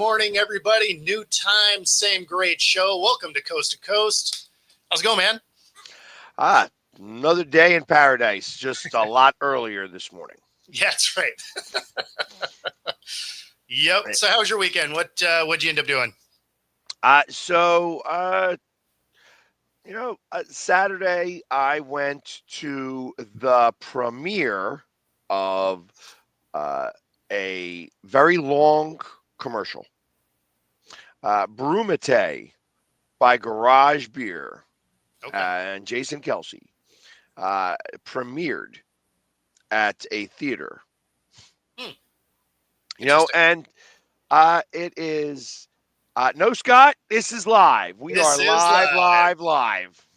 morning, everybody. New time, same great show. Welcome to Coast. How's it going, man? Another day in paradise, just a lot earlier this morning. Yeah, that's right. Yep. So how was your weekend? What'd you end up doing? Saturday I went to the premiere of a very long commercial. Brumate by Garage Beer Okay. and Jason Kelsey premiered at a theater. Hmm. And it is no, Scott. This is live. We This are is live.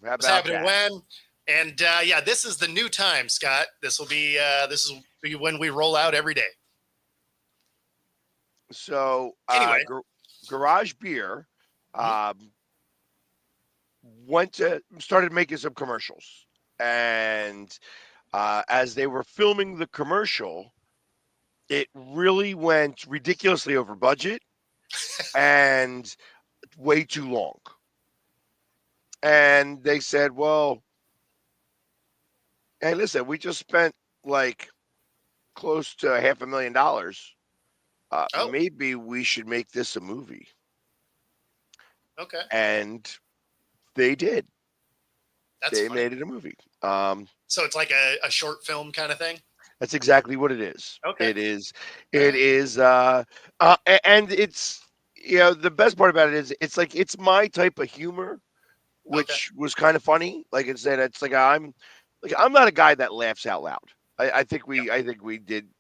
How What's about happening that? when? And yeah, this is the new time, Scott. This will be when we roll out every day. So, Anyway. Garage Beer started making some commercials, and as they were filming the commercial, it really went ridiculously over budget and way too long. And they said, well, hey, listen, we just spent like close to $500,000. Oh, Maybe we should make this a movie. okay. And they did. That's They funny. made it a movie. So it's like a short film kind of thing? That's exactly what it is. Okay. It is. All It right. is. And it's, the best part about it is it's my type of humor, Okay. which was kind of funny. Like I said, it's I'm not a guy that laughs out loud. I think Yep.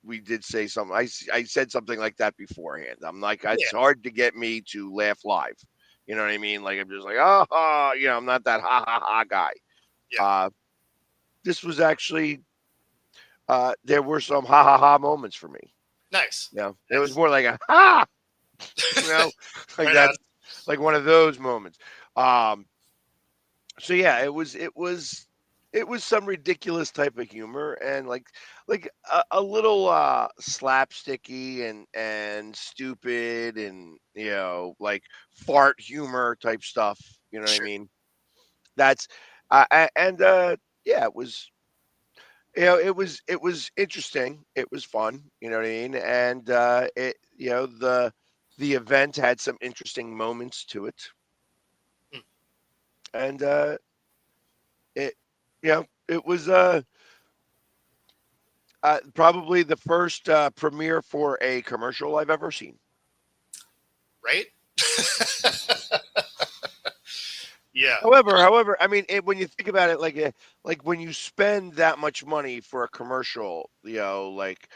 we did say something. I said something like that beforehand. I'm like, Yeah. it's hard to get me to laugh live. You know what I mean? Like I'm just like, oh, I'm not that ha ha ha guy. Yeah. This was actually there were some ha ha ha moments for me. Nice. It was more like a ha, you know, like Right on. that's like one of those moments. So yeah, it was some ridiculous type of humor and like a little slapsticky and stupid and like fart humor type stuff. You know what I Sure. mean? That's and yeah, it was interesting. It was fun. You know what I mean? And the event had some interesting moments to it, Hmm. and it it was probably the first premiere for a commercial I've ever seen. Right? Yeah. However, I mean, when you think about it, like when you spend that much money for a commercial, like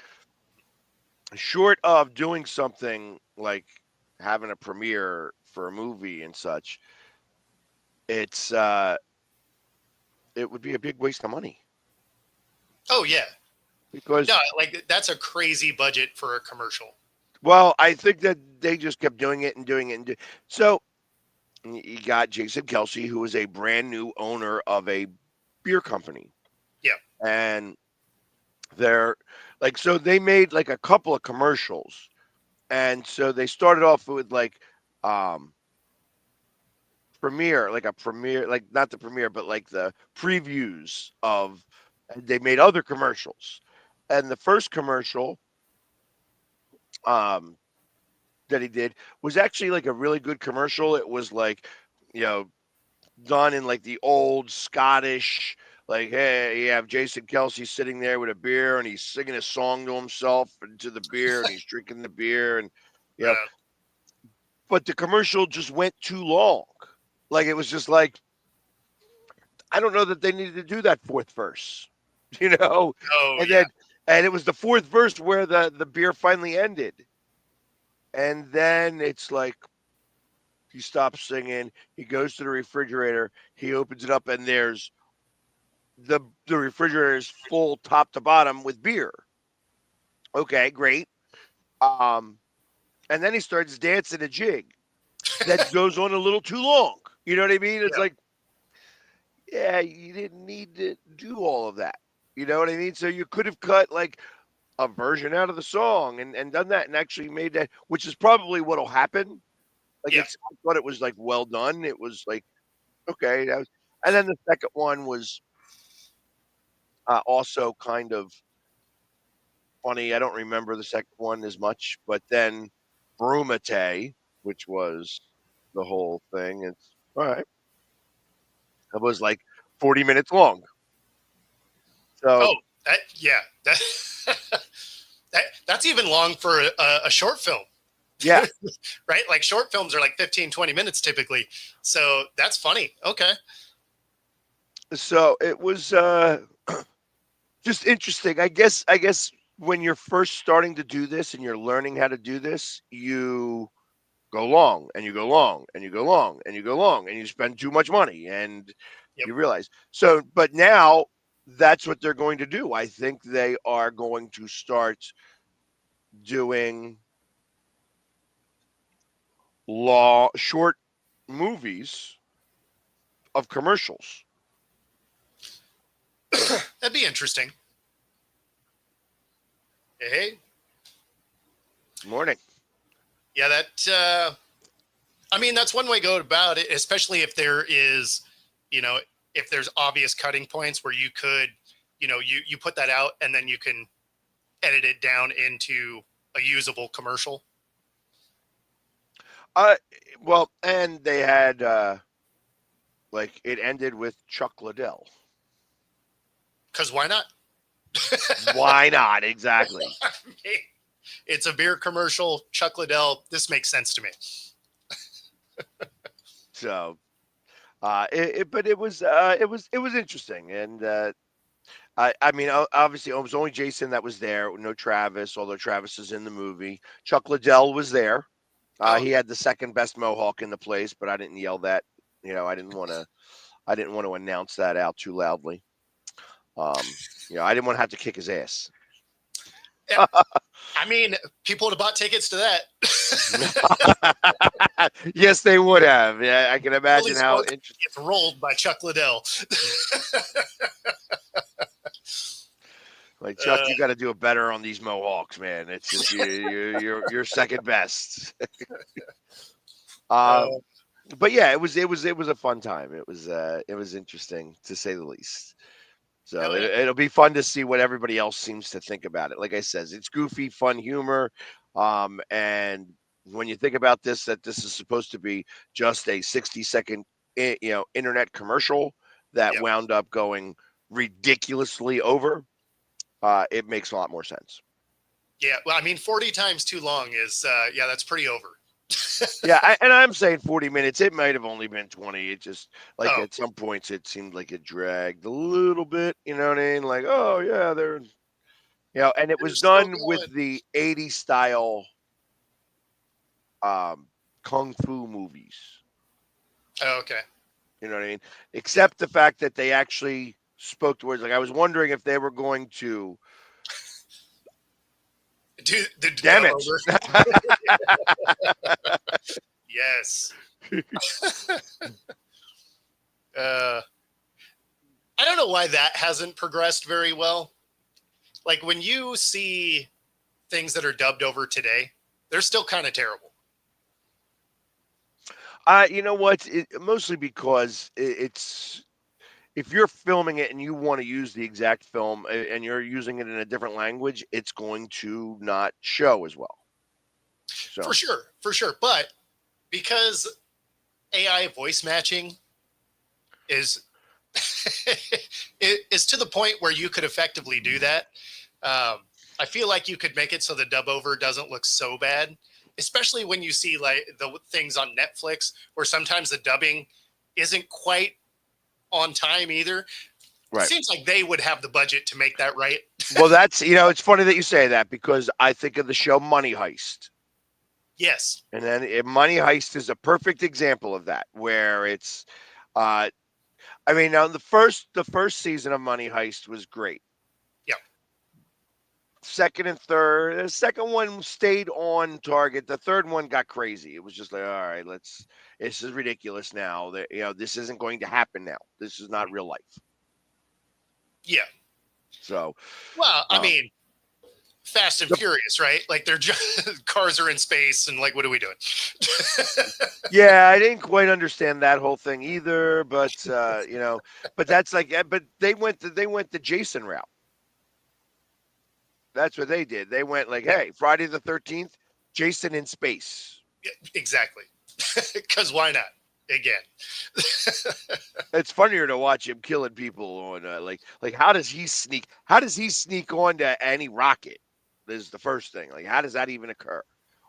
short of doing something like having a premiere for a movie and such, it's it would be a big waste of money Oh yeah. No, because, like that's a crazy budget for a commercial. well, I think that they just kept doing it and doing it so you got Jason Kelsey, who is a brand new owner of a beer company. Yeah. And they're so they made like a couple of commercials. And so they started off with um premiere, like not the premiere, but like the previews of, and they made other commercials. And the first commercial um that he did was actually like a really good commercial. It was like, you know, done in like the old Scottish, like, hey, you have Jason Kelsey sitting there with a beer and he's singing a song to himself and to the beer and he's drinking the beer and you Right know, on. but the commercial just went too long. Like it was just like, I don't know that they needed to do that fourth verse, you know? Oh And yeah. then it was the fourth verse where the beer finally ended. And then it's like he stops singing, he goes to the refrigerator, he opens it up, and there's the refrigerator is full top to bottom with beer. Okay, great. Um, and then he starts dancing a jig that goes on a little too long. You know what I mean? It's Yeah. like, yeah, you didn't need to do all of that. You know what I mean? So you could have cut like a version out of the song and done that and actually made that, which is probably what'll happen. Like Yeah. I thought it was like well done. It was like okay, that was, and then the second one was also kind of funny. I don't remember the second one as much, but then Brumate, which was the whole thing. It's all right. It was like 40 minutes long. Oh, So yeah. That's even long for a short film. yeah, Right? Like short films are like 15, 20 minutes typically. So that's funny. Okay. so it was just interesting. I guess when you're first starting to do this and you're learning how to do this, you go long and you go long and you go long and you go long and you spend too much money and Yep. you realize. So, but now that's what they're going to do. I think they are going to start doing short movies of commercials. That'd be interesting. Hey. Morning. Yeah, I mean, that's one way to go about it, especially if there is, you know, if there's obvious cutting points where you could, you put that out and then you can edit it down into a usable commercial. Uh, well, and they had like it ended with Chuck Liddell. Because why not? Why not? Exactly. I mean, it's a beer commercial. Chuck Liddell. This makes sense to me. So, but it was interesting, and I mean, obviously, it was only Jason that was there, no Travis, although Travis is in the movie. Chuck Liddell was there. Oh, He had the second best mohawk in the place, but I didn't yell that. I didn't want to. I didn't want to announce that out too loudly. I didn't want to have to kick his ass. yeah. I mean, people would have bought tickets to that. Yes, they would have. Yeah, I can imagine how interesting. It's rolled by Chuck Liddell. Like Chuck, you got to do it better on these mohawks, man. It's just you're second best. Uh, But yeah, it was a fun time. It was interesting to say the least. So yeah. it'll be fun to see what everybody else seems to think about it. Like I says, it's goofy, fun humor. And when you think about this, that this is supposed to be just a 60-second, internet commercial that Yeah. wound up going ridiculously over, it makes a lot more sense. Yeah. Well, I mean, 40 times too long is, that's pretty over. Yeah, and I'm saying 40 minutes. It might have only been 20. It just like Oh, at some points it seemed like it dragged a little bit. You know what I mean? Like, oh yeah, and it they're was still done with going. the 80s style kung fu movies. Oh, okay. You know what I mean? Yeah. Except the fact that they actually spoke the words. Like I was wondering if they were going to. Do the Damn dub it! over. Yes. uh, I don't know why that hasn't progressed very well. Like when you see things that are dubbed over today, they're still kind of terrible. You know what? Mostly because it's if you're filming it and you want to use the exact film and you're using it in a different language, it's going to not show as well. So, For sure. But because AI voice matching is is to the point where you could effectively do that. I feel like you could make it so the dub over doesn't look so bad, especially when you see like the things on Netflix where sometimes the dubbing isn't quite on time either. It right. seems like they would have the budget to make that right. Well, that's, it's funny that you say that because I think of the show Money Heist. Yes. And then Money Heist is a perfect example of that, where it's, I mean, now the first season of Money Heist was great. Yeah. Second and third, the second one stayed on target. The third one got crazy. It was just like, all right, this is ridiculous now. That this isn't going to happen now. This is not real life. Yeah. So, Well, I um, mean, Fast and Furious, right? Like they're just cars are in space, and like, what are we doing? Yeah, I didn't quite understand that whole thing either, but but that's like, but they went the Jason route. That's what they did. They went like, Yeah, hey, Friday the 13th, Jason in space. exactly. Because why not? Again. It's funnier to watch him killing people on like how does he sneak? How does he sneak onto any rocket? This is the first thing. Like, how does that even occur?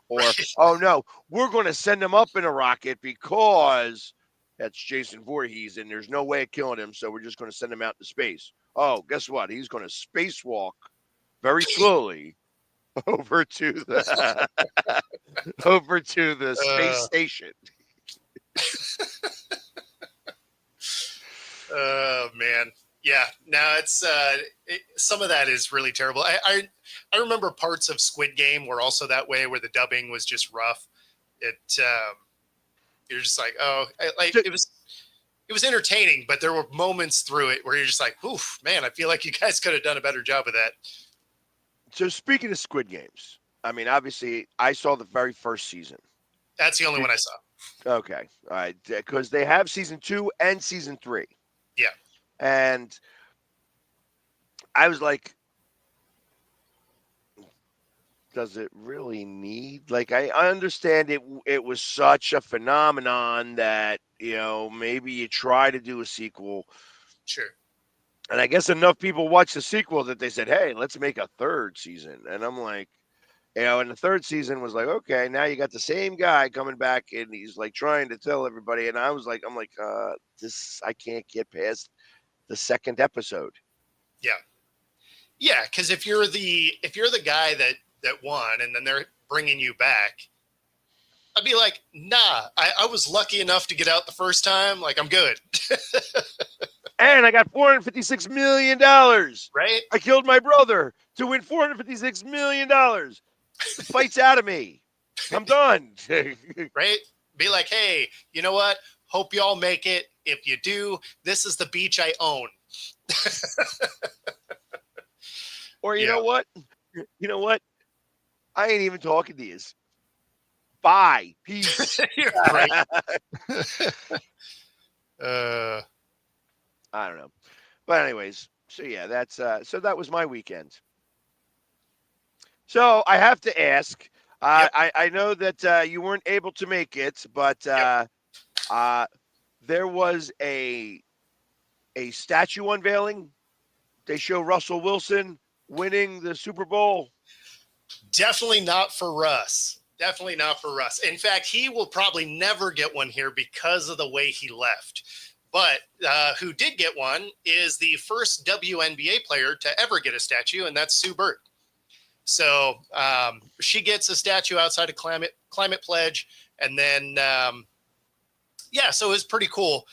Or, Right. oh no, we're going to send him up in a rocket because that's Jason Voorhees and there's no way of killing him, so we're just going to send him out to space. Oh, guess what? He's going to spacewalk very slowly over to the over to the space station. Oh man. Yeah. Now it's some of that is really terrible. I remember parts of Squid Game were also that way, where the dubbing was just rough. It you're just like, oh, like it was entertaining, but there were moments through it where you're just like, oof, man, I feel like you guys could have done a better job of that. So speaking of Squid Games, I mean, obviously, I saw the very first season. That's the only one I saw. Okay, all right, because they have season 2 and season 3. Yeah. And I was like, does it really need? Like, I understand it was such a phenomenon that maybe you try to do a sequel, Sure. and I guess enough people watched the sequel that they said, hey, let's make a third season. And I'm like, and the third season was like, okay, now you got the same guy coming back and he's like trying to tell everybody. And I'm like, this, I can't get past the second episode. Yeah. Yeah. Cause if you're the guy that won and then they're bringing you back, I'd be like, nah, I was lucky enough to get out the first time. Like, I'm good. And I got $456 million. Right. I killed my brother to win $456 million. The fight's out of me. I'm done. Right. Be like, hey, you know what? Hope y'all make it. If you do, this is the beach I own. Or you know what? I ain't even talking to you. Bye. Peace. Right. I don't know. But anyways, so yeah, that's so that was my weekend. So I have to ask, Yep. I know that you weren't able to make it, but there was a statue unveiling. They show Russell Wilson winning the Super Bowl. Definitely not for Russ. Definitely not for Russ. In fact, he will probably never get one here because of the way he left. But who did get one is the first WNBA player to ever get a statue, and that's Sue Bird. So she gets a statue outside of Climate Pledge, and then so it was pretty cool.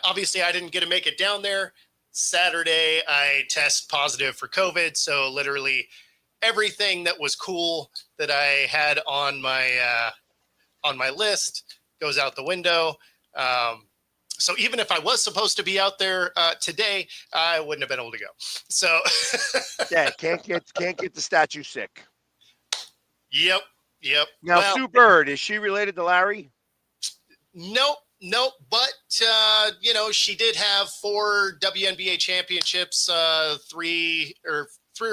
Obviously I didn't get to make it down there. Saturday I test positive for COVID, so literally everything that was cool that I had on my list goes out the window. So even if I was supposed to be out there today, I wouldn't have been able to go. So yeah, can't get the statue sick. Yep. Now, Sue Bird, is she related to Larry? Nope. But she did have 4 WNBA championships, 3 or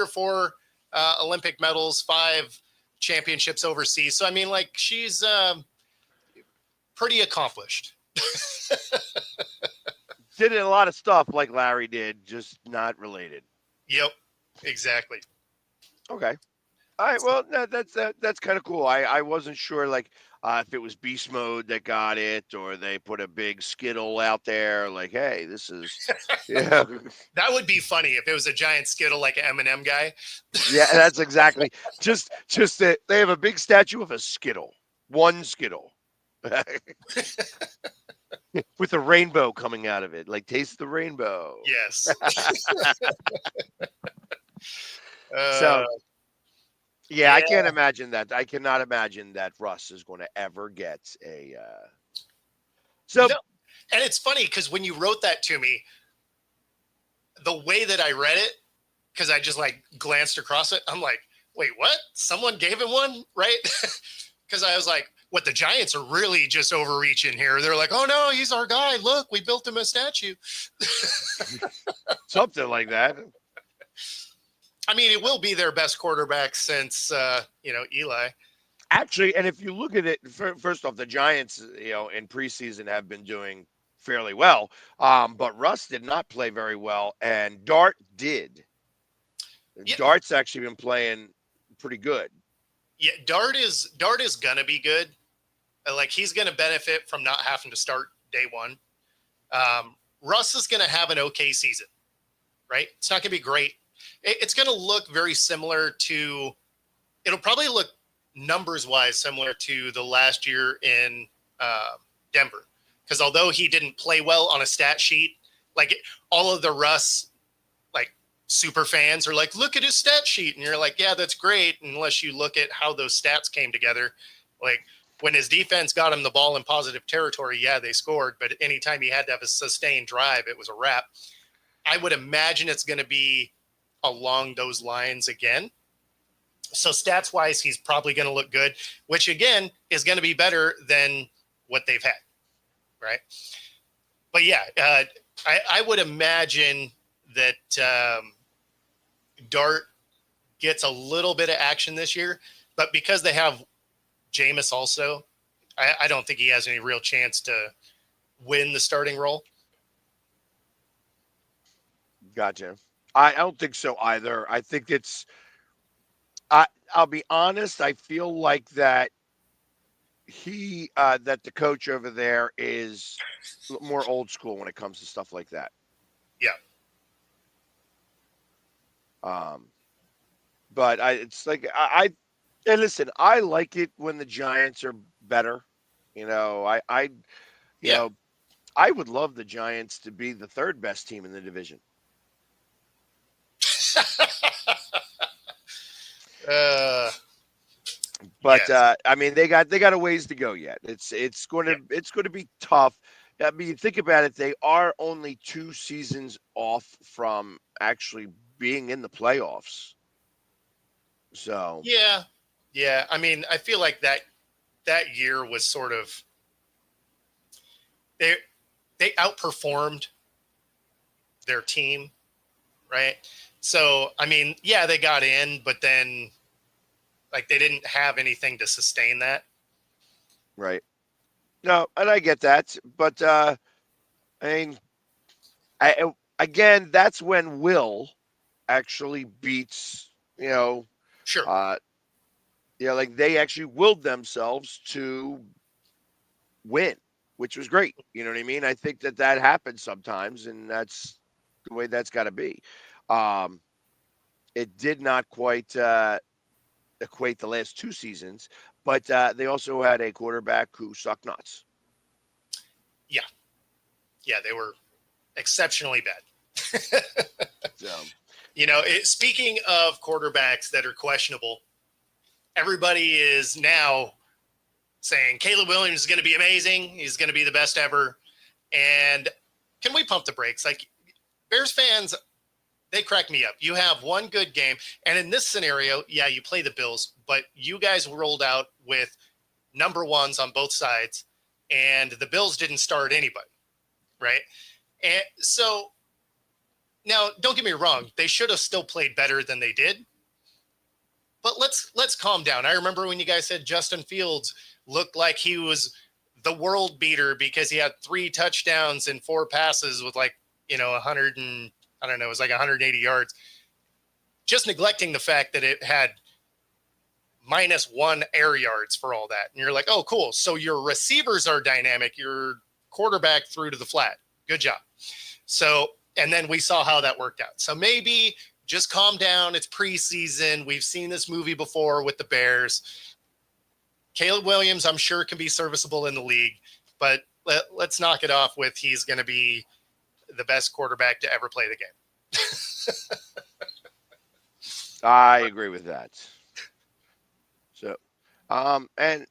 4 Olympic medals, 5 championships overseas. So I mean, like, she's pretty accomplished. Did a lot of stuff like Larry did, just not related. Yep, exactly. Okay. All right. Well, that's kind of cool. I wasn't sure, like, if it was Beast Mode that got it, or they put a big Skittle out there, like, hey, this is, yeah. That would be funny if it was a giant Skittle, like an M&M guy. Yeah, that's exactly. Just that they have a big statue of a Skittle, one Skittle. With a rainbow coming out of it, like, taste the rainbow. Yes. So, yeah, I can't imagine that. I cannot imagine that Russ is going to ever get a. So, no. And it's funny because when you wrote that to me, the way that I read it, because I just like glanced across it. I'm like, wait, what? Someone gave him one, right? Because I was like, what, the Giants are really just overreaching here. They're like, oh no, he's our guy. Look, we built him a statue. Something like that. I mean, it will be their best quarterback since, Eli. Actually, and if you look at it, first off, the Giants, in preseason have been doing fairly well. But Russ did not play very well, and Dart did. Yeah. Dart's actually been playing pretty good. Yeah, Dart is gonna be good. Like, he's gonna benefit from not having to start day one. Russ is gonna have an okay season, right? It's not gonna be great. It's gonna look very similar to. It'll probably look numbers wise similar to the last year in Denver, because although he didn't play well on a stat sheet, like all of the Russ super fans are like, look at his stat sheet. And you're like, yeah, that's great. Unless you look at how those stats came together. Like, when his defense got him the ball in positive territory, yeah, they scored. But anytime he had to have a sustained drive, it was a wrap. I would imagine it's going to be along those lines again. So stats wise, he's probably going to look good, which again is going to be better than what they've had. Right. But yeah, I would imagine that Dart gets a little bit of action this year, but because they have Jameis also, I don't think he has any real chance to win the starting role. Gotcha. I don't think so either. I think I'll be honest. I feel like that that the coach over there is more old school when it comes to stuff like that. Yeah. But it's like and listen, I like it when the Giants are better. I would love the Giants to be the third best team in the division. But yes. I mean, they got a ways to go yet. It's going to be tough. I mean, think about it. They are only 2 seasons off from actually being in the playoffs. So yeah. I mean, I feel like that year was sort of they outperformed their team, right? So I mean, yeah, they got in, but then like they didn't have anything to sustain that. right. No, and I get that, but I mean, again, that's when Will actually beats, Sure. like they actually willed themselves to win, which was great. You know what I mean? I think that happens sometimes, and that's the way that's got to be. It did not quite equate the last 2 seasons, but they also had a quarterback who sucked nuts. Yeah, they were exceptionally bad. So, Speaking of quarterbacks that are questionable, everybody is now saying Caleb Williams is going to be amazing. He's going to be the best ever. And can we pump the brakes? Like, Bears fans, they crack me up. You have one good game. And in this scenario, yeah, you play the Bills, but you guys rolled out with number ones on both sides, and the Bills didn't start anybody, right? And so now, don't get me wrong, they should have still played better than they did. But let's calm down. I remember when you guys said Justin Fields looked like he was the world beater because he had 3 touchdowns and 4 passes with 100 and I don't know, it was like 180 yards. Just neglecting the fact that it had -1 air yards for all that. And you're like, oh, cool. So your receivers are dynamic. Your quarterback threw to the flat. Good job. So, and then we saw how that worked out. So maybe just calm down. It's preseason. We've seen this movie before with the Bears. Caleb Williams, I'm sure, can be serviceable in the league, but let's knock it off with he's going to be the best quarterback to ever play the game. I agree with that. So, and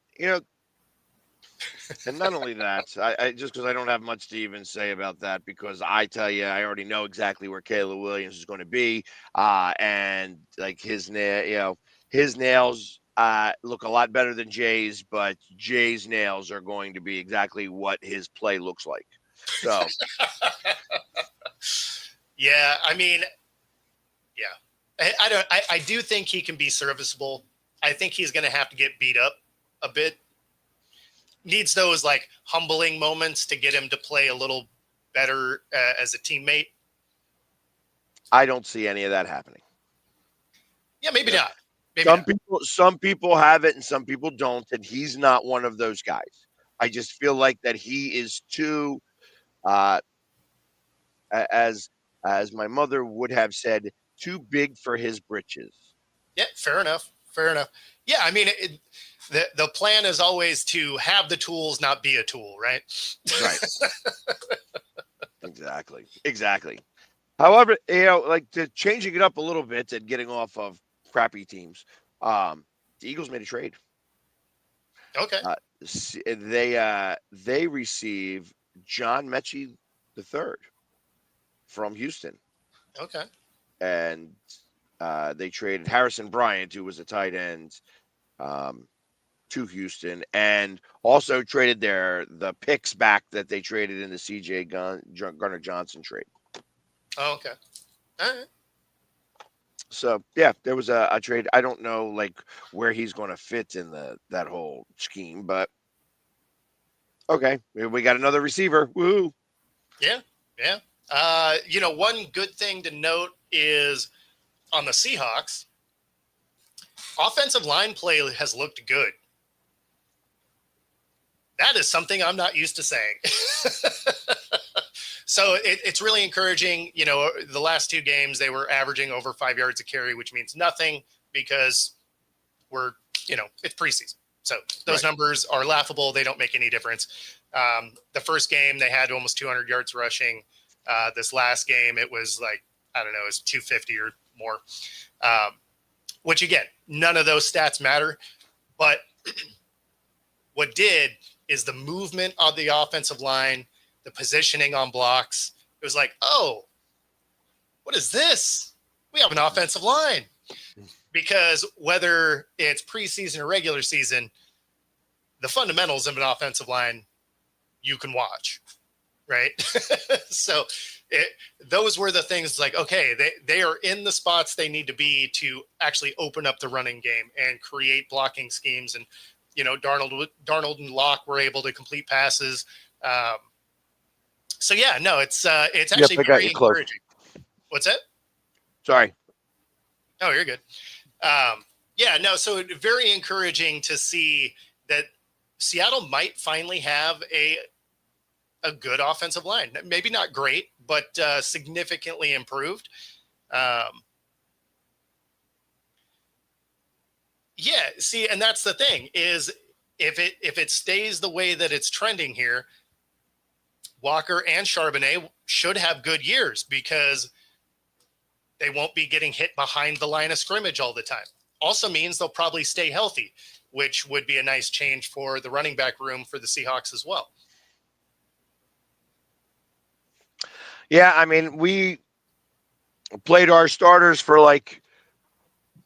And not only that, I just because I don't have much to even say about that, because I tell you, I already know exactly where Caleb Williams is going to be, and like his nails look a lot better than Jay's, but Jay's nails are going to be exactly what his play looks like. So Yeah, I mean, yeah, I don't. I do think he can be serviceable. I think he's going to have to get beat up a bit. Needs those like humbling moments to get him to play a little better as a teammate. I don't see any of that happening. Yeah, maybe Yeah. not. Maybe not. Some people have it and some people don't, and he's not one of those guys. I just feel like that he is too, uh, as my mother would have said, too big for his britches. Yeah, fair enough. Fair enough. Yeah, I mean, the plan is always to have the tools, not be a tool, right? Right. Exactly. However, like changing it up a little bit and getting off of crappy teams. The Eagles made a trade. Okay. They receive John Mechie III from Houston, Okay. and they traded Harrison Bryant, who was a tight end, um, to Houston, and also traded the picks back that they traded in the C.J. Gunnar Johnson trade. Oh, okay. All right. So yeah, there was a trade. I don't know like where he's going to fit in that whole scheme, but okay, we got another receiver. Woo! Yeah. Yeah. One good thing to note is on the Seahawks, offensive line play has looked good. That is something I'm not used to saying. So it's really encouraging. The last two games, they were averaging over 5 yards a carry, which means nothing because it's preseason. So those numbers are laughable. They don't make any difference. The first game, they had almost 200 yards rushing. This last game, it was like, I don't know, it was 250 or more. Which, again, none of those stats matter. But what did is the movement on the offensive line, the positioning on blocks. It was like, oh, what is this? We have an offensive line. Because whether it's preseason or regular season, the fundamentals of an offensive line you can watch, right? So those were the things like, okay, they are in the spots they need to be to actually open up the running game and create blocking schemes. And, Darnold and Locke were able to complete passes. So yeah, no, it's actually very encouraging. What's that? Sorry. Oh, you're good. So very encouraging to see that Seattle might finally have a good offensive line. Maybe not great, but significantly improved. And that's the thing is if it stays the way that it's trending here, Walker and Charbonnet should have good years because they won't be getting hit behind the line of scrimmage all the time. Also means they'll probably stay healthy, which would be a nice change for the running back room for the Seahawks as well. Yeah, I mean, we played our starters for like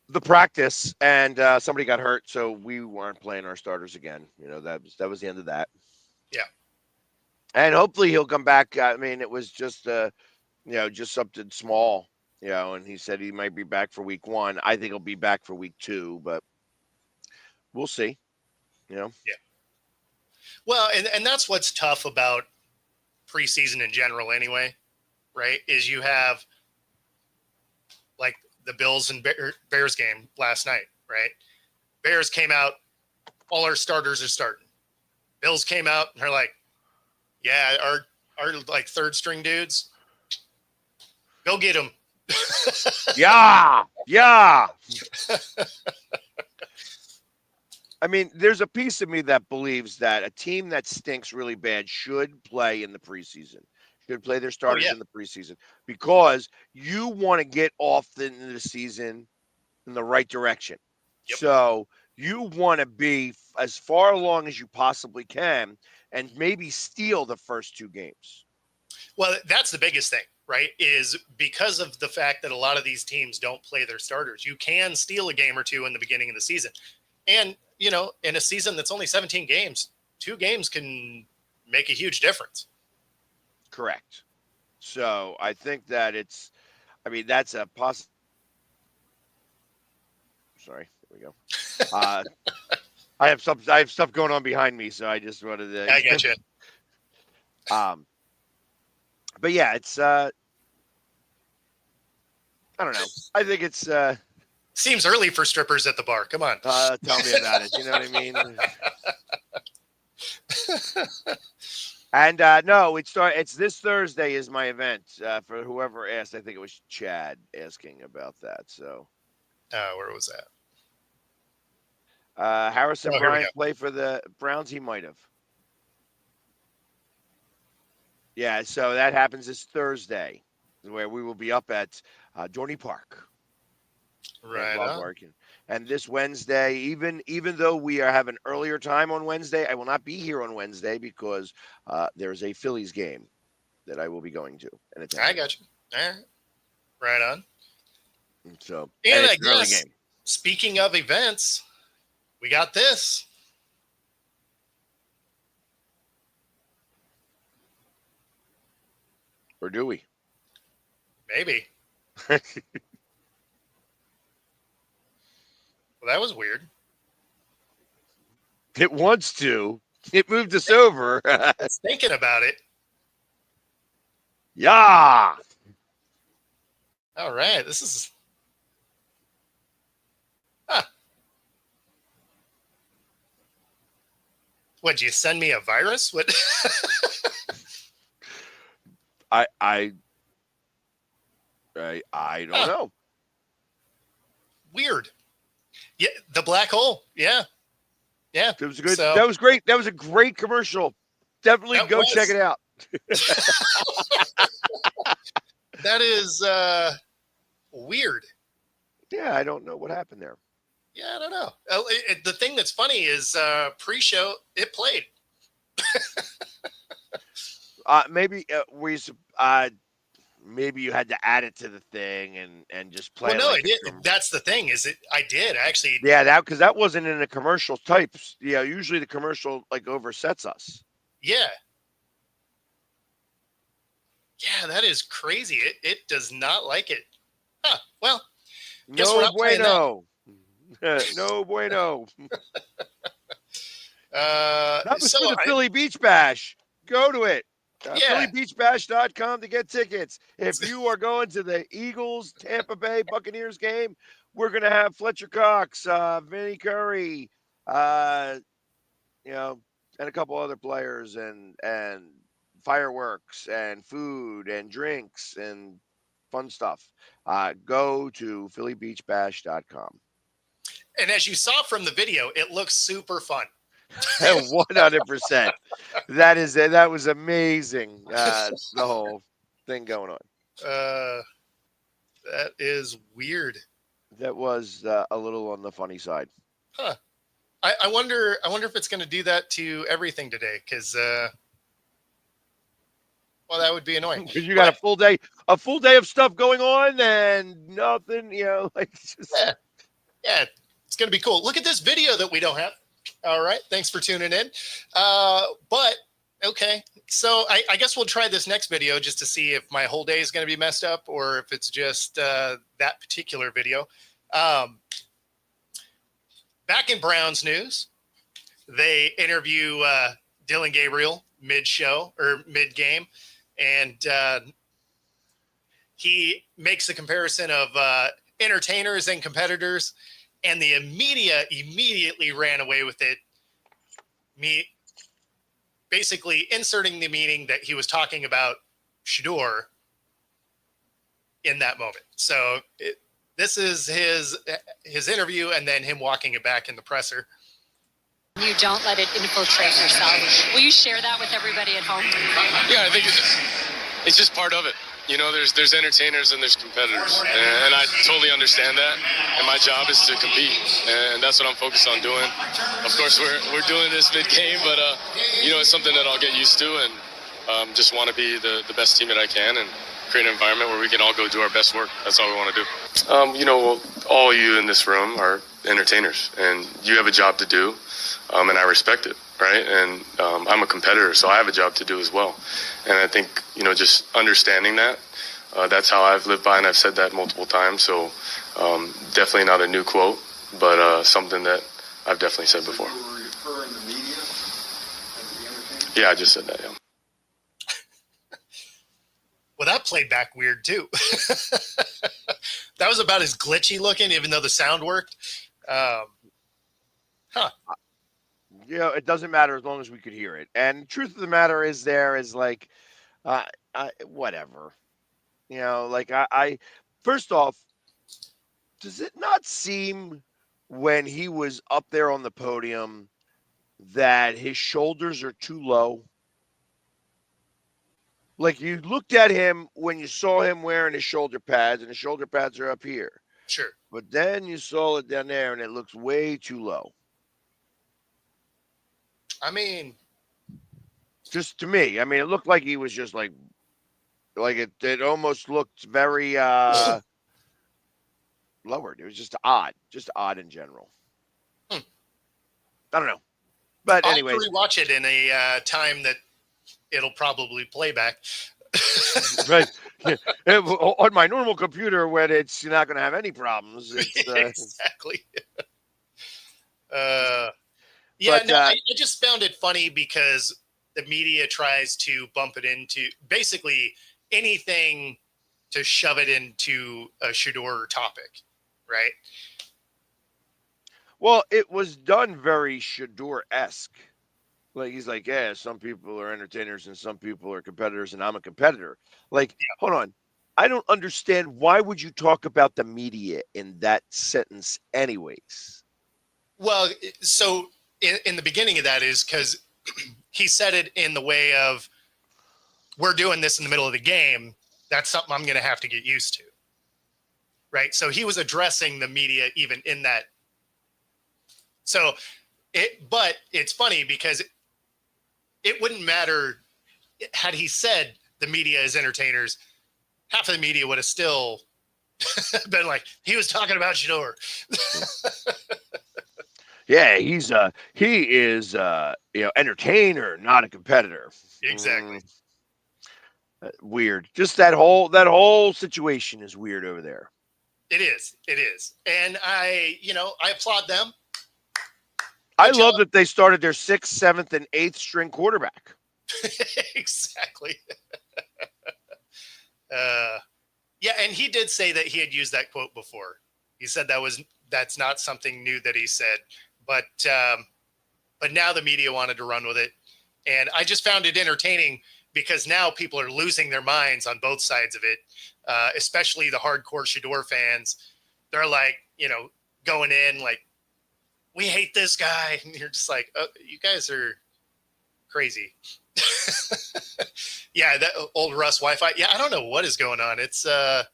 the practice, and somebody got hurt, so we weren't playing our starters again. That was the end of that. Yeah. And hopefully he'll come back. I mean, it was just just something small, and he said he might be back for week 1. I think he'll be back for week 2, but we'll see. Yeah. Well, and that's what's tough about preseason in general anyway, right? Is you have like the Bills and Bears game last night, right? Bears came out, all our starters are starting. Bills came out and they're like, yeah, our like third string dudes, go get them. Yeah. I mean, there's a piece of me that believes that a team that stinks really bad should play in the preseason, should play their starters in the preseason, because you want to get off into the season in the right direction. Yep. So You want to be as far along as you possibly can and maybe steal the first 2 games. Well, that's the biggest thing, right? Is because of the fact that a lot of these teams don't play their starters. You can steal a game or 2 in the beginning of the season. And, in a season that's only 17 games, 2 games can make a huge difference. Correct. So I think that that's a possible. Sorry, there we go. I have stuff going on behind me, so I just wanted to. I get you. But yeah, it's I don't know. I think it's seems early for strippers at the bar. Come on. Tell me about it. You know what I mean? And no, it's this Thursday is my event. For whoever asked, I think it was Chad asking about that. So where was that? Harrison Bryant play for the Browns? He might have. Yeah, so that happens this Thursday, where we will be up at Dorney Park. Right on. And this Wednesday, even though we are having earlier time on Wednesday, I will not be here on Wednesday because there's a Phillies game that I will be going to. I got you. All right. Right on. So, and I guess, speaking of events, we got this. Or do we? Maybe. Well, that was weird. It wants to. It moved us over. It's thinking about it. Yeah. All right. This is. Huh. What, you send me a virus? What? I don't know. Weird. Yeah, the black hole. Yeah. It was good. That was great. That was a great commercial. Definitely go check it out. That is weird. Yeah, I don't know what happened there. Yeah, I don't know. The thing that's funny is pre-show, it played. Maybe you had to add it to the thing and just play. Well, no, I did. That's the thing I did actually. Yeah, because that wasn't in a commercial types. Yeah, usually the commercial oversets us. Yeah. Yeah, that is crazy. It does not like it. Huh. Well, no bueno. No bueno. That was for the Philly Beach Bash. Go to it. PhillyBeachBash.com to get tickets. If you are going to the Eagles Tampa Bay Buccaneers game, we're going to have Fletcher Cox, Vinny Curry, and a couple other players and fireworks and food and drinks and fun stuff. Go to PhillyBeachBash.com. And as you saw from the video, it looks super fun. 100%. That was amazing. The whole thing going on. That is weird. That was a little on the funny side. Huh. I wonder if it's going to do that to everything today, because well, that would be annoying. Because you got a full day of stuff going on and nothing, yeah, it's going to be cool. Look at this video that we don't have. All right. Thanks for tuning in. But okay. So I guess we'll try this next video just to see if my whole day is going to be messed up or if it's just that particular video. Back in Browns news, they interview Dylan Gabriel mid-show or mid-game, and he makes a comparison of entertainers and competitors. And the media immediately ran away with it. Basically inserting the meaning that he was talking about Shador in that moment. So this is his interview and then him walking it back in the presser. You don't let it infiltrate yourself. Will you share that with everybody at home? Yeah, I think it's just part of it. there's entertainers and there's competitors, and I totally understand that. And my job is to compete, and that's what I'm focused on doing. Of course, we're doing this mid-game, but it's something that I'll get used to, and just want to be the best team that I can, and create an environment where we can all go do our best work. That's all we want to do. All you in this room are entertainers, and you have a job to do, and I respect it, right? And I'm a competitor, so I have a job to do as well. And I think, just understanding that, that's how I've lived by, and I've said that multiple times. So definitely not a new quote, but something that I've definitely said before. You were referring to media as the entertainers? Yeah, I just said that, yeah. Well, that played back weird too. That was about as glitchy looking, even though the sound worked. It doesn't matter as long as we could hear it. And the truth of the matter is, whatever. I first off, does it not seem when he was up there on the podium that his shoulders are too low? Like, you looked at him when you saw him wearing his shoulder pads, and his shoulder pads are up here. Sure. But then you saw it down there, and it looks way too low. I mean, just to me, it looked like he was just like it almost looked very lowered. It was just odd in general. I don't know. But anyways, I'll rewatch it in a time that it'll probably play back. Right. On my normal computer, when it's not going to have any problems. Exactly. I just found it funny because the media tries to bump it into basically anything to shove it into a Shador topic, right? Well, it was done very Shador-esque. Like, he's like, yeah, some people are entertainers and some people are competitors, and I'm a competitor. Like, Hold on. I don't understand. Why would you talk about the media in that sentence anyways? Well, so in the beginning of that is because he said it in the way of, we're doing this in the middle of the game. That's something I'm going to have to get used to. Right. So he was addressing the media even in that. But it's funny because it wouldn't matter had he said the media is entertainers. Half of the media would have still been like, he was talking about Shador. Yeah, he is entertainer, not a competitor. Exactly. Weird. Just that whole situation is weird over there. It is. And I applaud them. I love that they started their 6th, 7th, and 8th string quarterback. Exactly. And he did say that he had used that quote before. He said that's not something new that he said, but now the media wanted to run with it, and I just found it entertaining because now people are losing their minds on both sides of it, especially the hardcore Shador fans. They're like, going in like, we hate this guy. And you're just like, oh, you guys are crazy. Yeah, that old Russ Wi-Fi. Yeah, I don't know what is going on. It's I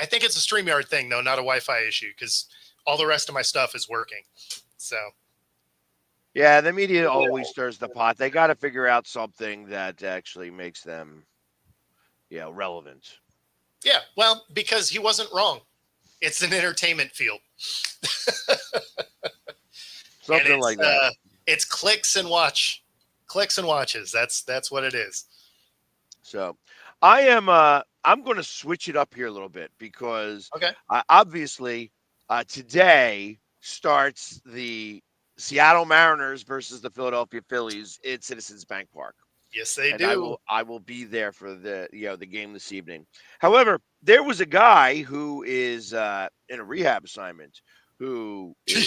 think it's a StreamYard thing, though, not a Wi-Fi issue, because all the rest of my stuff is working. So. Yeah, the media always stirs the pot. They got to figure out something that actually makes them, relevant. Yeah, well, because he wasn't wrong. It's an entertainment field. Something like that. It's clicks and watches. That's what it is. So, I'm going to switch it up here a little bit because obviously today starts the Seattle Mariners versus the Philadelphia Phillies at Citizens Bank Park. Yes, they do. I will be there for the game this evening. However, there was a guy who is in a rehab assignment who is,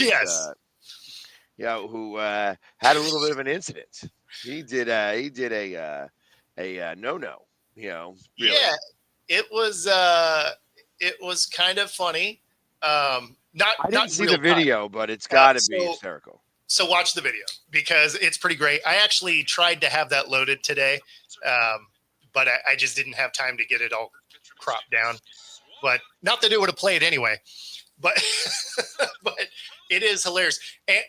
who had a little bit of an incident. He did a no-no. Really. Yeah, it was kind of funny. I didn't see the video, but it's got to be hysterical. So watch the video because it's pretty great. I actually tried to have that loaded today, but I just didn't have time to get it all cropped down. But not that it would have played anyway. But but it is hilarious.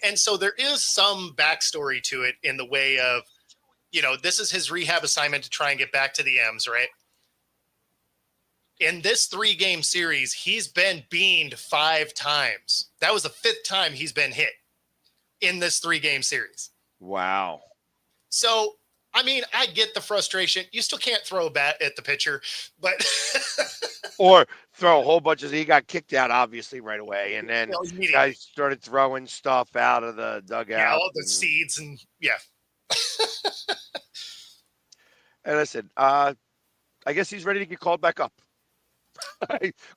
And so there is some backstory to it in the way of, this is his rehab assignment to try and get back to the M's, right? In this 3-game series, he's been beamed 5 times. That was the 5th time he's been hit in this 3-game series. Wow. So, I mean, I get the frustration. You still can't throw a bat at the pitcher, but or throw a whole bunch of. He got kicked out obviously right away, and then immediately. guys started throwing stuff out of the dugout. Yeah, all the seeds and yeah. And listen, I guess he's ready to get called back up.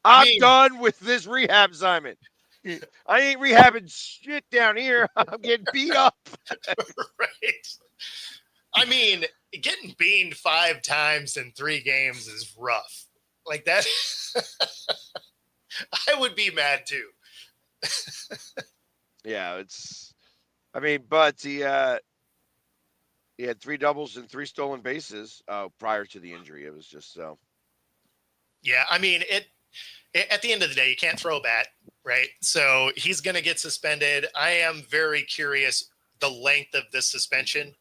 I'm done with this rehab assignment. I ain't rehabbing shit down here. I'm getting beat up. Right. I mean, getting beamed 5 times in 3 games is rough. Like that. I would be mad too. Yeah, but he had 3 doubles and 3 stolen bases prior to the injury. It was just so. Yeah, I mean, at the end of the day, you can't throw a bat, right? So he's going to get suspended. I am very curious the length of this suspension.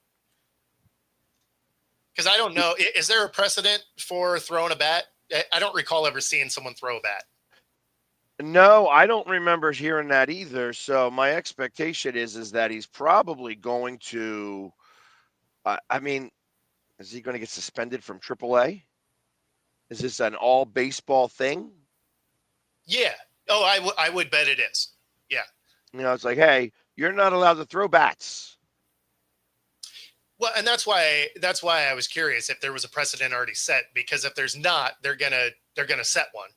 Because I don't know, is there a precedent for throwing a bat? I don't recall ever seeing someone throw a bat. No, I don't remember hearing that either. So my expectation is that he's probably going to. I mean, is he going to get suspended from AAA? Is this an all baseball thing? Yeah. Oh, I would bet it is. Yeah. It's like, hey, you're not allowed to throw bats. Well, and that's why I was curious if there was a precedent already set, because if there's not, they're gonna set one,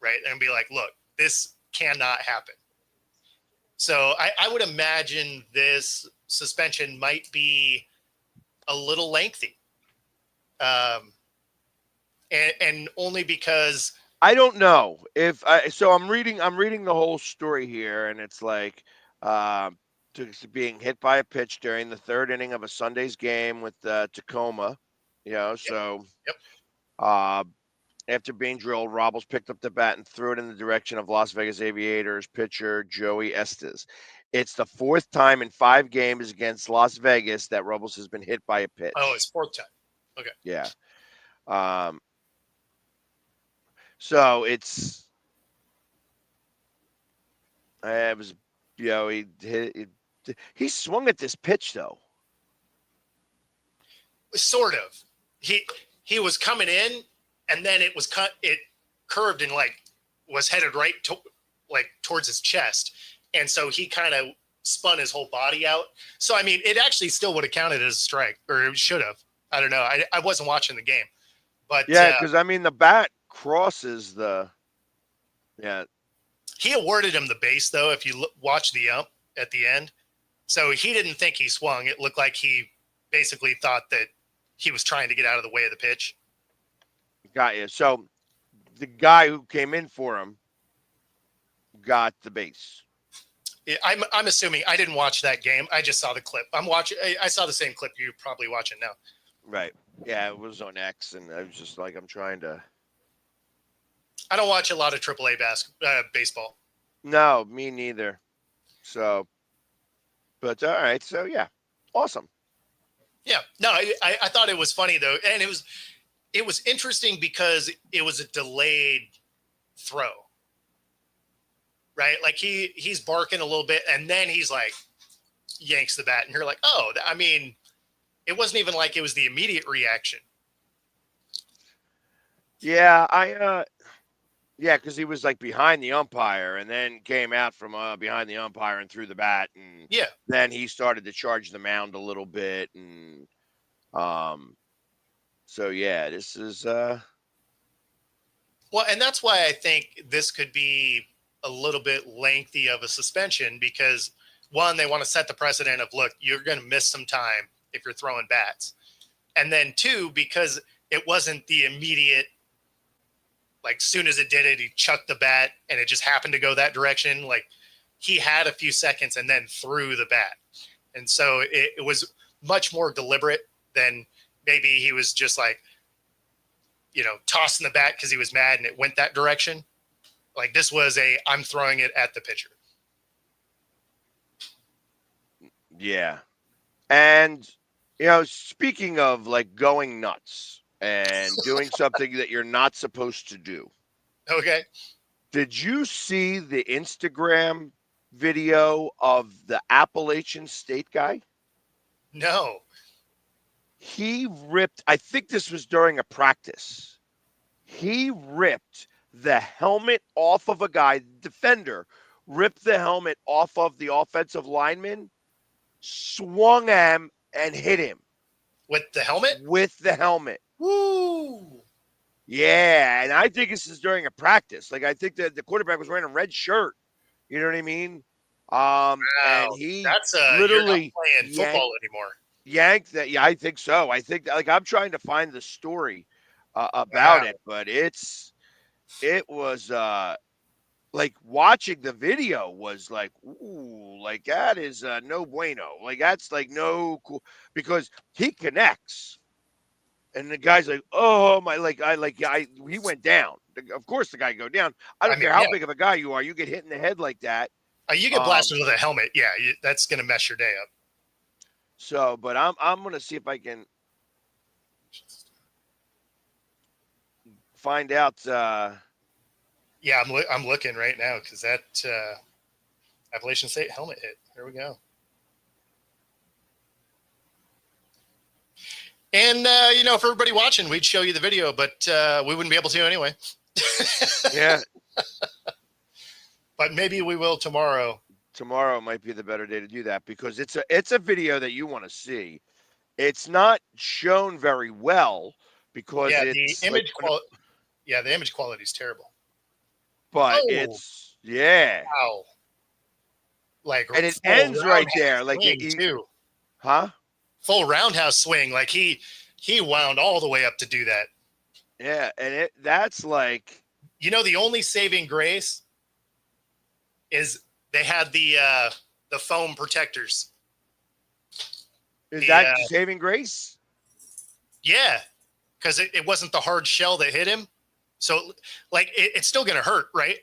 right? And be like, look, this cannot happen. So I would imagine this suspension might be a little lengthy. And only because I don't know if I'm reading the whole story here, and it's like being hit by a pitch during the 3rd inning of a Sunday's game with Tacoma, so after being drilled, Robles picked up the bat and threw it in the direction of Las Vegas Aviators pitcher Joey Estes. It's the 4th time in 5 games against Las Vegas that Robles has been hit by a pitch. Oh, it's 4th time. Okay. Yeah. So it was, he swung at this pitch though. Sort of. He was coming in, and then it was cut. It curved and was headed right towards his chest, and so he kind of spun his whole body out. So I mean, it actually still would have counted as a strike, or it should have. I don't know. I wasn't watching the game, but yeah, because the bat crosses the. Yeah. He awarded him the base though. If you watch the ump at the end, so he didn't think he swung. It looked like he basically thought that he was trying to get out of the way of the pitch. Got you. So the guy who came in for him got the base. I'm assuming. I didn't watch that game. I just saw the clip. I saw the same clip you're probably watching now. Right. Yeah, it was on X, and I was just like, I'm trying to. I don't watch a lot of AAA baseball. No, me neither. So, but all right. So yeah, awesome. Yeah. No, I thought it was funny though, and it was interesting because it was a delayed throw. Right? Like he's barking a little bit, and then he's like yanks the bat, and you're like, oh, I mean, it wasn't even like it was the immediate reaction. Yeah, because he was like behind the umpire, and then came out from behind the umpire and threw the bat, and then he started to charge the mound a little bit, and so yeah, this is well, and that's why I think this could be a little bit lengthy of a suspension, because 1, they want to set the precedent of, look, you're going to miss some time if you're throwing bats, and then 2, because it wasn't the immediate. Like, soon as it did it, he chucked the bat, and it just happened to go that direction. Like, he had a few seconds and then threw the bat. And so it was much more deliberate than maybe he was just like, tossing the bat because he was mad and it went that direction. Like this was I'm throwing it at the pitcher. Yeah. And, speaking of like going nuts and doing something that you're not supposed to do. Okay. Did you see the Instagram video of the Appalachian State guy? No. He ripped, I think this was during a practice. He ripped the helmet off of a guy, defender, ripped the helmet off of the offensive lineman, swung him and hit him. With the helmet? With the helmet. Woo! Yeah, and I think this is during a practice. Like I think that the quarterback was wearing a red shirt. You know what I mean? Wow. And he That's literally you're not playing football anymore. yanked that. Yeah, I think so. I think that, like I'm trying to find the story about it, but it was like watching the video was like, ooh, like that is no bueno. Like that's like no cool because he connects. And the guy's like, oh my, he went down. Of course the guy go down. I don't care how big of a guy you are. You get hit in the head like that. You get blasted with a helmet. Yeah. That's going to mess your day up. So, but I'm going to see if I can find out. Yeah, I'm looking right now because that Appalachian State helmet hit. Here we go. And, for everybody watching, we'd show you the video, but we wouldn't be able to anyway. Yeah. But maybe we will tomorrow. Tomorrow might be the better day to do that because it's a video that you want to see. It's not shown very well because it's the image quality. Yeah, the image quality is terrible. But it's wow. Like, and it ends right there. Like too. Huh? Full roundhouse swing. Like he wound all the way up to do that. Yeah, and that's like, the only saving grace is they had the foam protectors. Is that saving grace? Yeah, because it wasn't the hard shell that hit him. So, like, it's still going to hurt, right?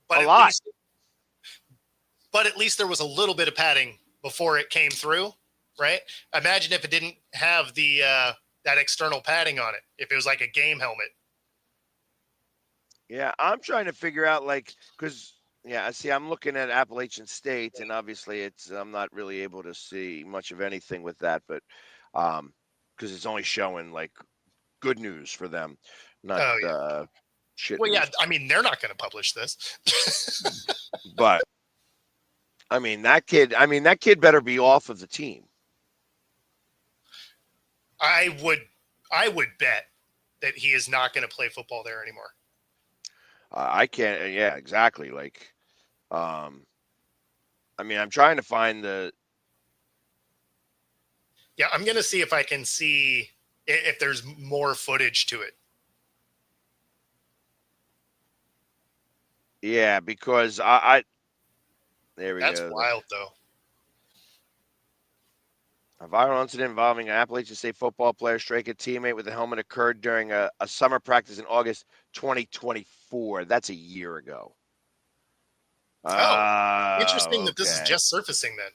But a lot. But at least there was a little bit of padding before it came through, right? Imagine if it didn't have the that external padding on it. If it was like a game helmet. Yeah, I'm trying to figure out, like, because I'm looking at Appalachian State, and obviously I'm not really able to see much of anything with that, but because it's only showing like good news for them, not shit. Well, news. yeah, I mean they're not going to publish this, but I mean that kid better be off of the team. I would bet that he is not going to play football there anymore. I can't. Yeah, exactly. Like, I mean, I'm trying to find the. Yeah, I'm going to see if I can see if there's more footage to it. Yeah, because I there we go. That's wild, though. A viral incident involving an Appalachian State football player striking a teammate with a helmet occurred during a summer practice in August 2024. That's a year ago. Interesting that this is just surfacing then.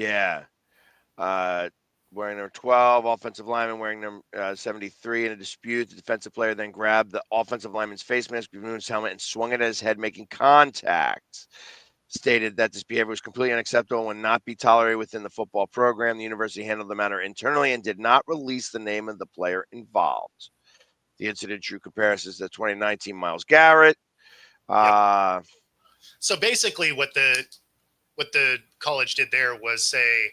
Yeah. Wearing number 12, offensive lineman wearing number 73 in a dispute. The defensive player then grabbed the offensive lineman's face mask, removed his helmet, and swung it at his head, making contact. Stated that this behavior was completely unacceptable and would not be tolerated within the football program. The university handled the matter internally and did not release the name of the player involved. The incident drew comparisons to the 2019 Myles Garrett. Yep. So basically what the college did there was say,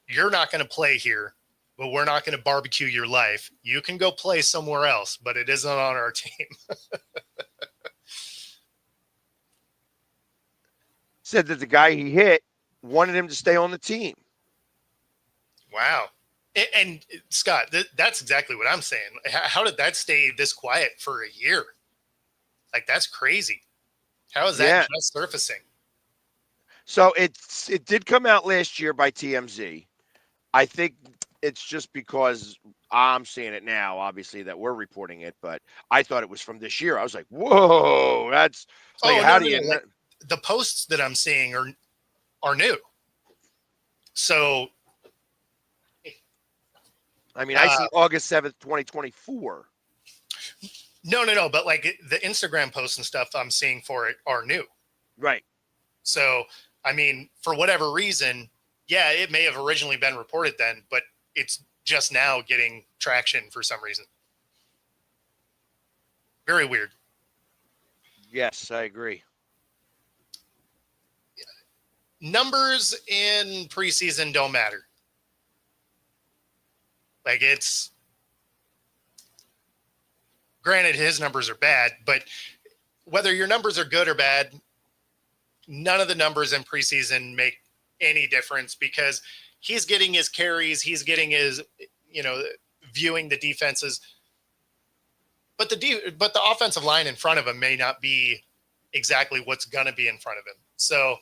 you're not going to play here, but we're not going to barbecue your life. You can go play somewhere else, but it isn't on our team. Said that the guy he hit wanted him to stay on the team. Wow. And Scott, that's exactly what I'm saying. How did that stay this quiet for a year? Like, that's crazy. How is that just surfacing? So it did come out last year by TMZ. I think it's just because I'm seeing it now, obviously, that we're reporting it, but I thought it was from this year. I was like, whoa, that's like, Oh, how no, do no, you, no. Like, the posts that I'm seeing are new. So, I mean, I see August 7th, 2024. no. But like the Instagram posts and stuff I'm seeing for it are new. Right. So, I mean, for whatever reason, yeah, it may have originally been reported then, but it's just now getting traction for some reason. Very weird. Yes, I agree. Numbers in preseason don't matter. Like, it's granted his numbers are bad, but whether your numbers are good or bad, none of the numbers in preseason make any difference because he's getting his carries, he's getting his, viewing the defenses, but the offensive line in front of him may not be exactly what's going to be in front of him. So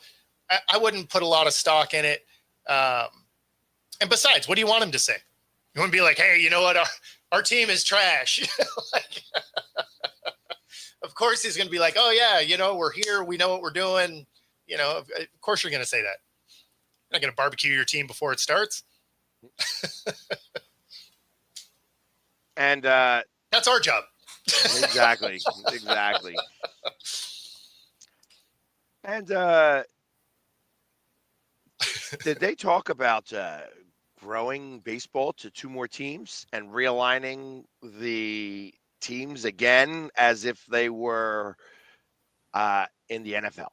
I wouldn't put a lot of stock in it. And besides, what do you want him to say? You want to be like, hey, you know what? Our team is trash. Like, of course he's going to be like, oh yeah, we're here. We know what we're doing. Of course you're going to say that. You're not going to barbecue your team before it starts. And that's our job. Exactly. And did they talk about growing baseball to 2 more teams and realigning the teams again as if they were in the NFL?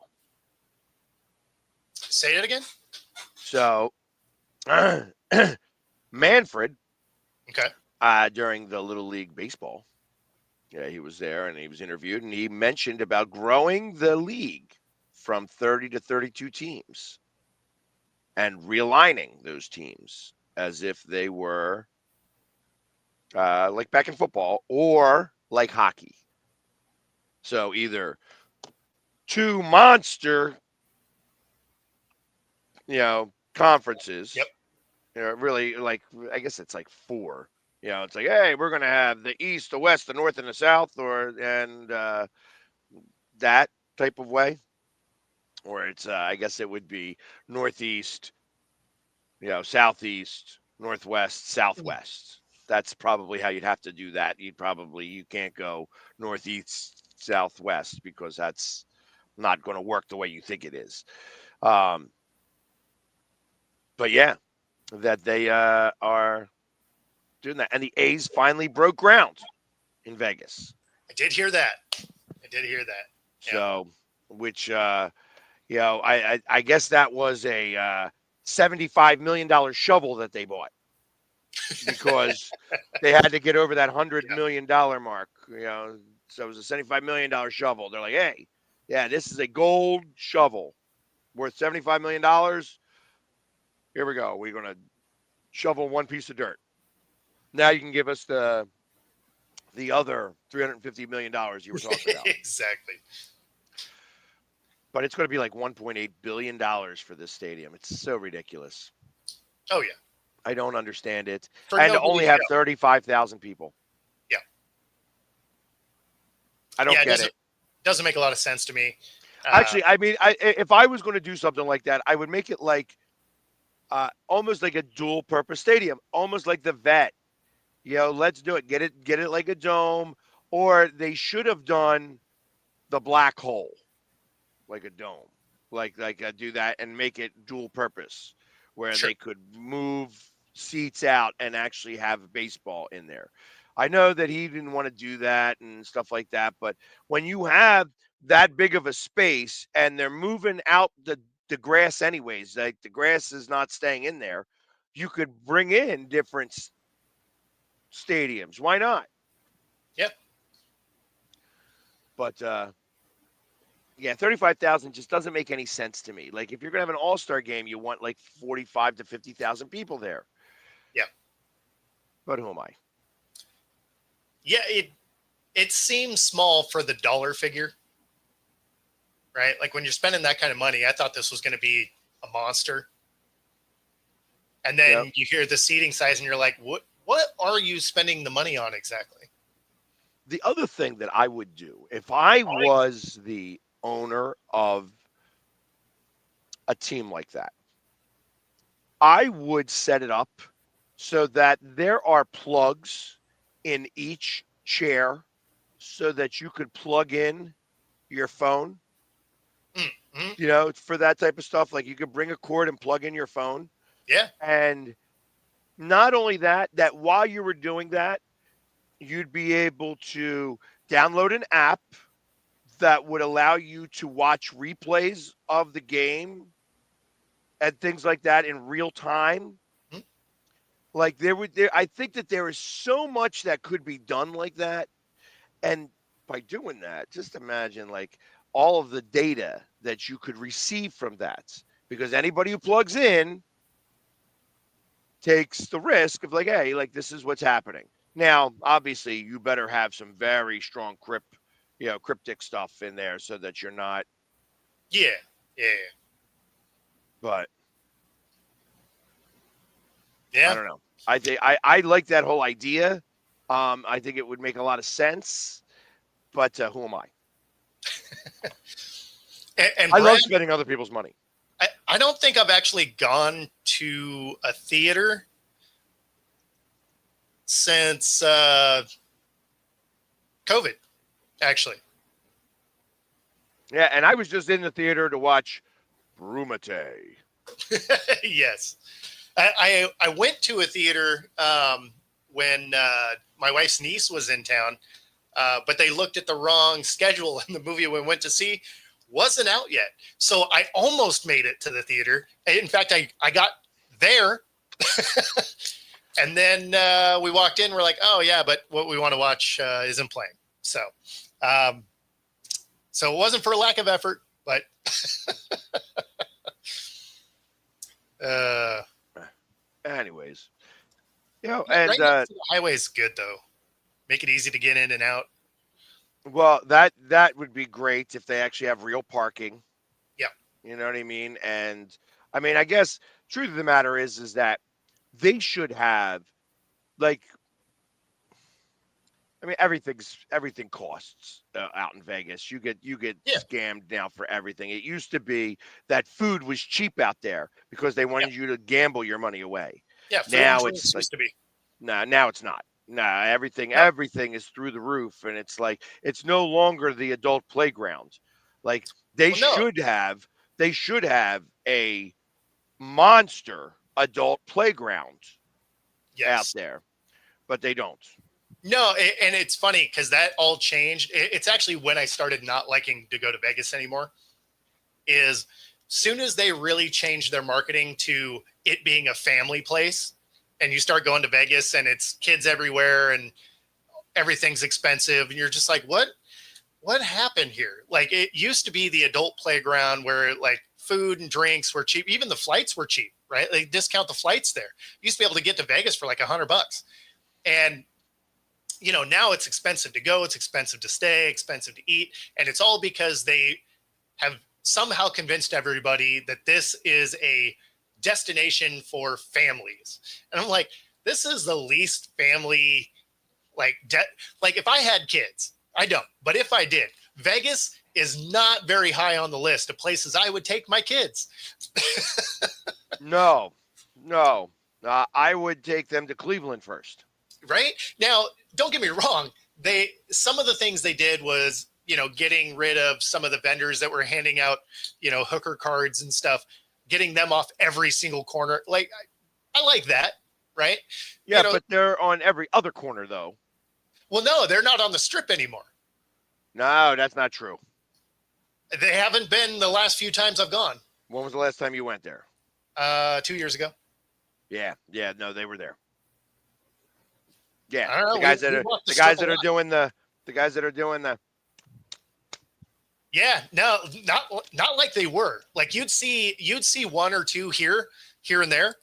Say it again. So Manfred, okay, during the Little League Baseball, he was there and he was interviewed, and he mentioned about growing the league from 30 to 32 teams and realigning those teams as if they were like back in football or like hockey. So either 2 monster, conferences. Yep. Really, like, I guess it's like 4. It's like, hey, we're going to have the East, the West, the North, and the South, and that type of way. Or it's, I guess it would be Northeast, Southeast, Northwest, Southwest. That's probably how you'd have to do that. You can't go Northeast, Southwest because that's not going to work the way you think it is. But yeah, that they are doing that. And the A's finally broke ground in Vegas. I did hear that. So, which, I guess that was a $75 million shovel that they bought because they had to get over that $100 million mark. So it was a $75 million shovel. They're like, hey, yeah, this is a gold shovel worth $75 million. Here we go. We're going to shovel 1 piece of dirt. Now you can give us the other $350 million you were talking about. Exactly. But it's going to be like $1.8 billion for this stadium. It's so ridiculous. Oh, yeah. I don't understand it. For and to only have 35,000 people. Yeah. I don't get it. Doesn't make a lot of sense to me. Actually, I mean, if I was going to do something like that, I would make it like almost like a dual purpose stadium, almost like the Vet. Let's do it. Get it like a dome. Or they should have done the black hole, like a dome, like do that and make it dual purpose, where they could move seats out and actually have baseball in there. I know that he didn't want to do that and stuff like that, but when you have that big of a space and they're moving out the grass anyways, like the grass is not staying in there, you could bring in different stadiums. Why not? Yep. But yeah, 35,000 just doesn't make any sense to me. Like, if you're gonna have an all-star game, you want like 45 to 50,000 people there. Yeah. But who am I? Yeah, it seems small for the dollar figure. right? Like when you're spending that kind of money, I thought this was going to be a monster. And then you hear the seating size and you're like, what are you spending the money on exactly? The other thing that I would do if I was the owner of a team like that, I would set it up so that there are plugs in each chair so that you could plug in your phone, Mm-hmm. for that type of stuff. Like you could bring a cord and plug in your phone. Yeah. And not only that while you were doing that, you'd be able to download an app that would allow you to watch replays of the game and things like that in real time. Mm-hmm. Like I think that there is so much that could be done like that. And by doing that, just imagine like all of the data that you could receive from that, because anybody who plugs in takes the risk of like, hey, like this is what's happening. Now, obviously, you better have some very strong cryptic stuff in there so that you're not. Yeah. But Yeah. I don't know. I think I like that whole idea. I think it would make a lot of sense. But who am I? And I Brad, love spending other people's money. I don't think I've actually gone to a theater since COVID, actually. Yeah, and I was just in the theater to watch Brumate. Yes. I went to a theater when my wife's niece was in town, but they looked at the wrong schedule, and the movie we went to see wasn't out yet. So I almost made it to the theater. In fact, I got there. And then we walked in. We're like, oh, yeah, but what we want to watch isn't playing. So it wasn't for a lack of effort, but anyways. And right next to the highway is good, though. Make it easy to get in and out. Well, that would be great if they actually have real parking. Yeah. You know what I mean? And I mean, I guess truth of the matter is that they should have everything costs out in Vegas. You get scammed now for everything. It used to be that food was cheap out there because they wanted you to gamble your money away. Yeah. Now it's supposed to be. now it's not. Everything is through the roof, and it's like it's no longer the adult playground. Like they should have a monster adult playground out there, but they don't. No, and it's funny because that all changed. It's actually when I started not liking to go to Vegas anymore. Is soon as they really changed their marketing to it being a family place, and you start going to Vegas and it's kids everywhere and everything's expensive, and you're just like, what happened here? Like it used to be the adult playground where like food and drinks were cheap. Even the flights were cheap, right? They discount the flights there. You used to be able to get to Vegas for like $100. And now it's expensive to go, it's expensive to stay, expensive to eat. And it's all because they have somehow convinced everybody that this is a destination for families. And I'm like, this is the least family, like if I had kids, I don't, but if I did, Vegas is not very high on the list of places I would take my kids. No. I would take them to Cleveland first. Right now, don't get me wrong. Some of the things they did was, getting rid of some of the vendors that were handing out, hooker cards and stuff, getting them off every single corner. Like, I like that. Right. Yeah. But they're on every other corner though. Well, no, they're not on the strip anymore. No, that's not true. They haven't been the last few times I've gone. When was the last time you went there? 2 years ago. Yeah. No, they were there. Yeah, I don't know, the guys that are doing the. Yeah, no, not like they were. Like you'd see one or two here and there,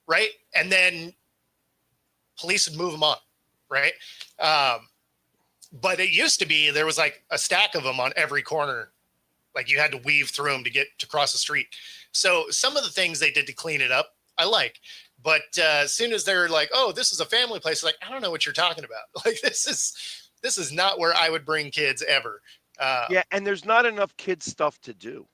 right? And then police would move them on, right? But it used to be there was like a stack of them on every corner Like you had to weave through them to get to cross the street. So some of the things they did to clean it up, I like. But as soon as they're like, "Oh, this is a family place," like I don't know what you're talking about. Like this is not where I would bring kids ever. Yeah, and there's not enough kid stuff to do.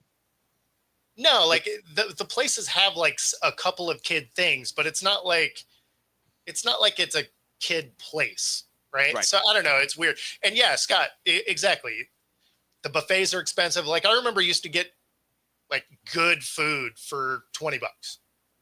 No, like the places have like a couple of kid things, but it's not like it's a kid place, right? Right. So I don't know, it's weird. And yeah, Scott, exactly. The buffets are expensive. Like I remember used to get like good food for $20.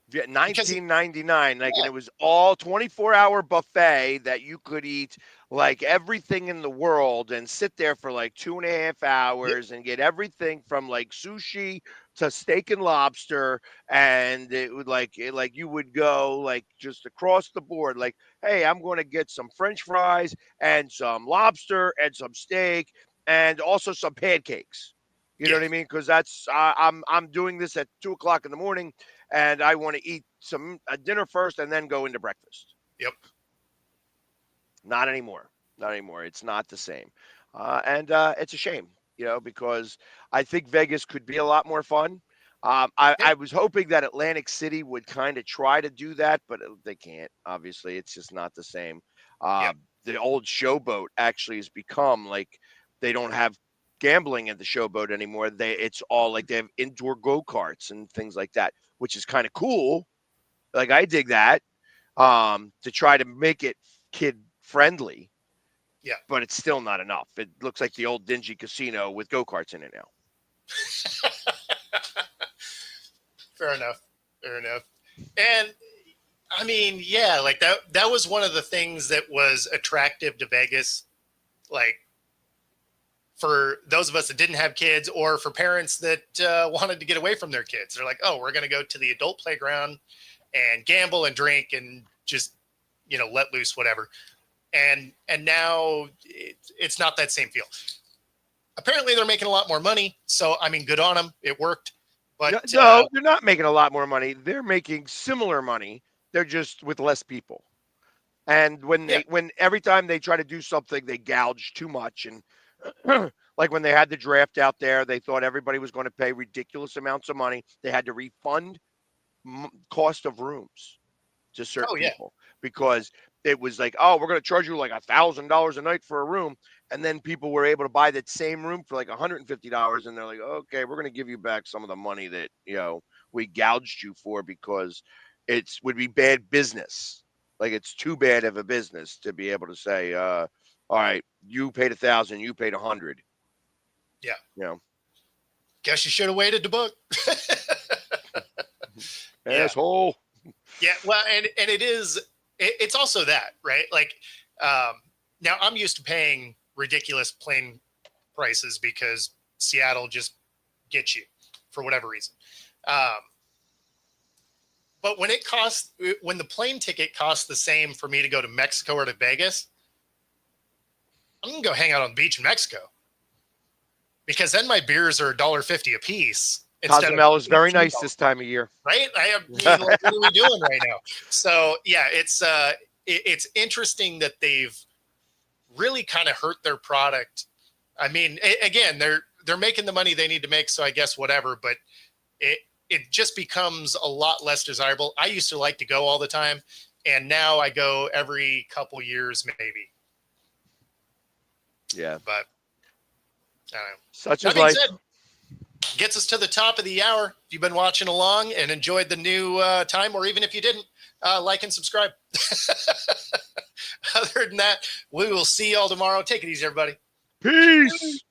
Yeah, $19.99, like, and it was all 24-hour buffet that you could eat like everything in the world and sit there for like 2.5 hours and get everything from like sushi to steak and lobster, and it would like you would go like just across the board, like, hey, I'm going to get some French fries and some lobster and some steak and also some pancakes. You know what I mean? Because that's I'm doing this at 2 o'clock in the morning, and I want to eat some dinner first and then go into breakfast. Yep. Not anymore. Not anymore. It's not the same, and it's a shame, because I think Vegas could be a lot more fun. I was hoping that Atlantic City would kind of try to do that, but they can't. Obviously, it's just not the same. The old Showboat actually has become like they don't have gambling at the Showboat anymore. It's all like they have indoor go-karts and things like that, which is kind of cool. Like I dig that, to try to make it kid friendly. Yeah. But it's still not enough. It looks like the old dingy casino with go-karts in it now. Fair enough. And I mean, yeah, like that was one of the things that was attractive to Vegas. Like for those of us that didn't have kids, or for parents that wanted to get away from their kids, they're like, "Oh, we're going to go to the adult playground and gamble and drink and just, let loose, whatever." And now it's not that same feel. Apparently, they're making a lot more money, so I mean, good on them. It worked. But no, they're not making a lot more money. They're making similar money. They're just with less people. And when every time they try to do something, they gouge too much. And like when they had the draft out there, they thought everybody was going to pay ridiculous amounts of money. They had to refund cost of rooms to certain people because it was like, oh, we're going to charge you like $1,000 a night for a room. And then people were able to buy that same room for like $150. And they're like, okay, we're going to give you back some of the money that, we gouged you for, because would be bad business. Like it's too bad of a business to be able to say, all right, you paid $1,000, you paid $100. Yeah. Guess you should have waited to book. Asshole. Yeah. Well, and it's also that, right? Like, now I'm used to paying ridiculous plane prices because Seattle just gets you for whatever reason. But when the plane ticket costs the same for me to go to Mexico or to Vegas, I'm going to go hang out on the beach in Mexico, because then my beers are $1.50 a piece. Cozumel is very nice this time of year. Right? I mean, like, what are we doing right now? So yeah, it's interesting that they've really kind of hurt their product. I mean, again, they're making the money they need to make, so I guess whatever, but it just becomes a lot less desirable. I used to like to go all the time, and now I go every couple years, maybe. Yeah. But I don't know. Such is life. Gets us to the top of the hour. If you've been watching along and enjoyed the new time, or even if you didn't, like and subscribe. Other than that, we will see y'all tomorrow. Take it easy, everybody. Peace.